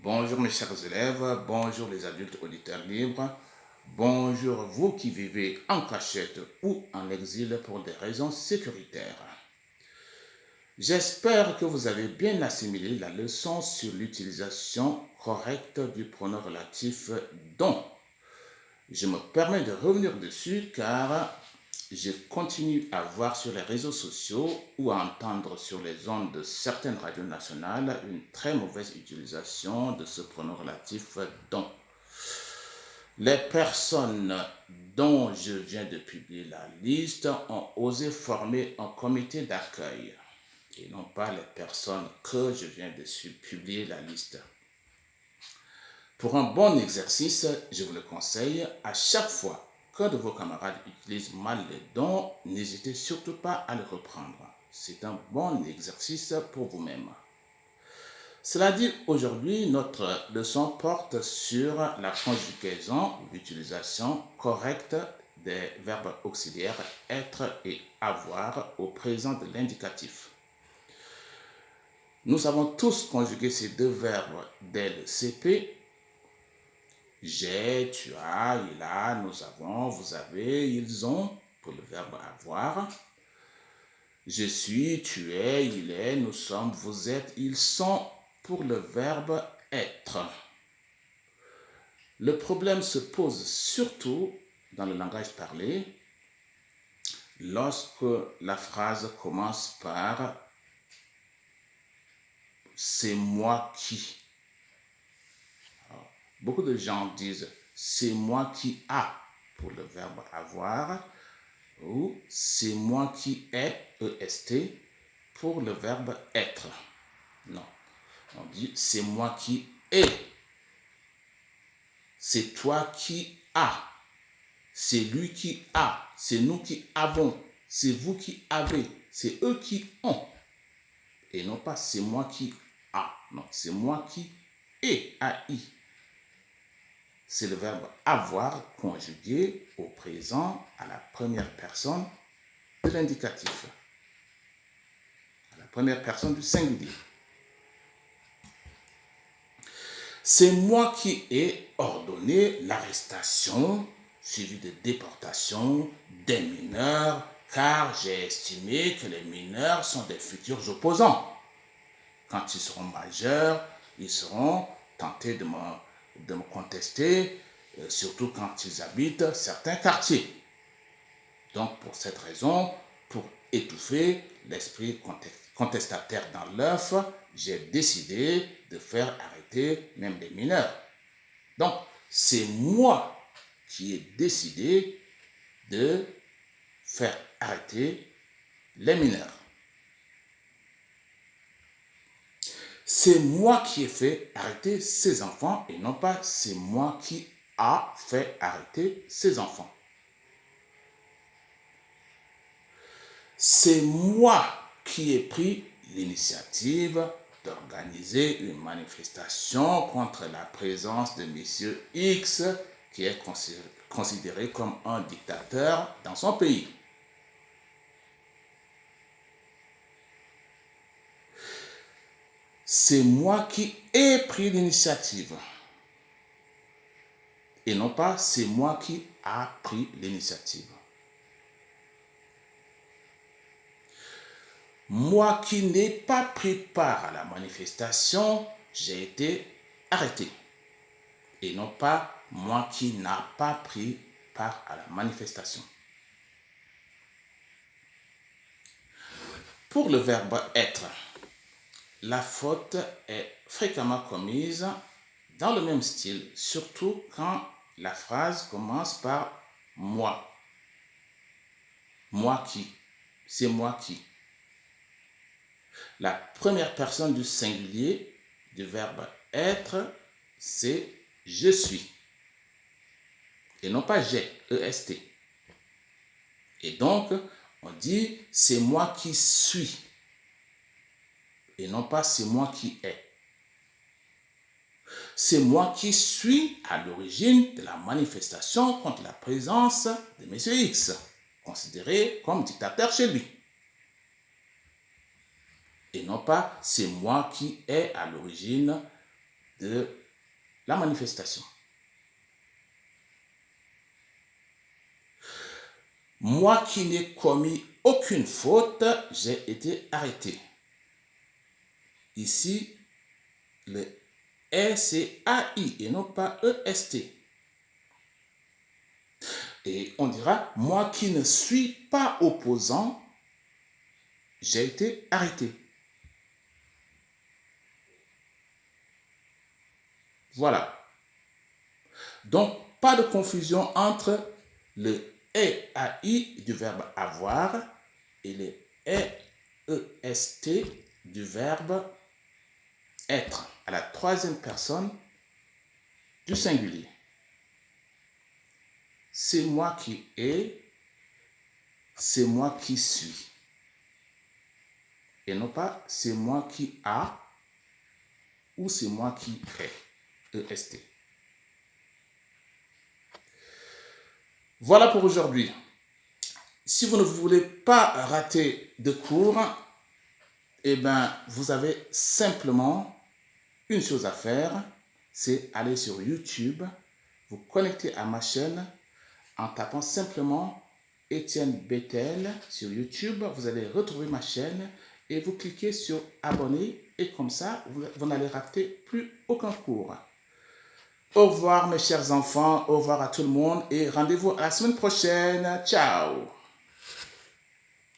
Bonjour mes chers élèves, bonjour les adultes auditeurs libres, bonjour vous qui vivez en cachette ou en exil pour des raisons sécuritaires. J'espère que vous avez bien assimilé la leçon sur l'utilisation correcte du pronom relatif dont. Je me permets de revenir dessus car je continue à voir sur les réseaux sociaux ou à entendre sur les ondes de certaines radios nationales une très mauvaise utilisation de ce pronom relatif dont. Les personnes dont je viens de publier la liste ont osé former un comité d'accueil et non pas les personnes que je viens de publier la liste. Pour un bon exercice, je vous le conseille, à chaque fois qu'un de vos camarades utilise mal les dons, n'hésitez surtout pas à le reprendre. C'est un bon exercice pour vous-même. Cela dit, aujourd'hui, notre leçon porte sur la conjugaison, l'utilisation correcte des verbes auxiliaires être et avoir au présent de l'indicatif. Nous avons tous conjugué ces deux verbes dès le CP. J'ai, tu as, il a, nous avons, vous avez, ils ont, pour le verbe avoir. Je suis, tu es, il est, nous sommes, vous êtes, ils sont, pour le verbe être. Le problème se pose surtout dans le langage parlé lorsque la phrase commence par c'est moi qui. Alors, beaucoup de gens disent c'est moi qui a pour le verbe avoir ou c'est moi qui ai, EST, pour le verbe être. Non, on dit c'est moi qui ai. C'est toi qui as. C'est lui qui a. C'est nous qui avons. C'est vous qui avez. C'est eux qui ont. Et non pas c'est moi qui a. Non, c'est moi qui ai. AI. C'est le verbe avoir conjugué au présent à la première personne de l'indicatif. À la première personne du singulier. C'est moi qui ai ordonné l'arrestation suivie de déportation des mineurs, car j'ai estimé que les mineurs sont des futurs opposants. Quand ils seront majeurs, ils seront tentés de me contester, surtout quand ils habitent certains quartiers. Donc, pour cette raison, pour étouffer l'esprit contestataire dans l'œuf, j'ai décidé de faire arrêter même les mineurs. Donc, c'est moi qui ai décidé de faire arrêter les mineurs. C'est moi qui ai fait arrêter ces enfants et non pas c'est moi qui a fait arrêter ces enfants. C'est moi qui ai pris l'initiative d'organiser une manifestation contre la présence de M. X qui est considéré comme un dictateur dans son pays. C'est moi qui ai pris l'initiative. Et non pas c'est moi qui a pris l'initiative. Moi qui n'ai pas pris part à la manifestation, j'ai été arrêté. Et non pas moi qui n'ai pas pris part à la manifestation. Pour le verbe être, la faute est fréquemment commise dans le même style, surtout quand la phrase commence par moi. Moi qui. C'est moi qui. La première personne du singulier du verbe être, c'est je suis. Et non pas j'ai, EST. Et donc, on dit c'est moi qui suis. Et non pas c'est moi qui ai. C'est moi qui suis à l'origine de la manifestation contre la présence de M. X, considéré comme dictateur chez lui. Et non pas c'est moi qui est à l'origine de la manifestation. Moi qui n'ai commis aucune faute, j'ai été arrêté. Ici, le E, c'est AI et non pas EST. Et on dira, moi qui ne suis pas opposant, j'ai été arrêté. Voilà. Donc, pas de confusion entre le EAI du verbe avoir et le EEST du verbe être à la troisième personne du singulier. C'est moi qui ai, c'est moi qui suis. Et non pas c'est moi qui a ou c'est moi qui est. EST. Voilà pour aujourd'hui. Si vous ne voulez pas rater de cours, eh bien, vous avez simplement une chose à faire, c'est aller sur YouTube, vous connecter à ma chaîne en tapant simplement Étienne Bettel sur YouTube. Vous allez retrouver ma chaîne et vous cliquez sur abonner et comme ça, vous n'allez rater plus aucun cours. Au revoir mes chers enfants, au revoir à tout le monde et rendez-vous à la semaine prochaine. Ciao!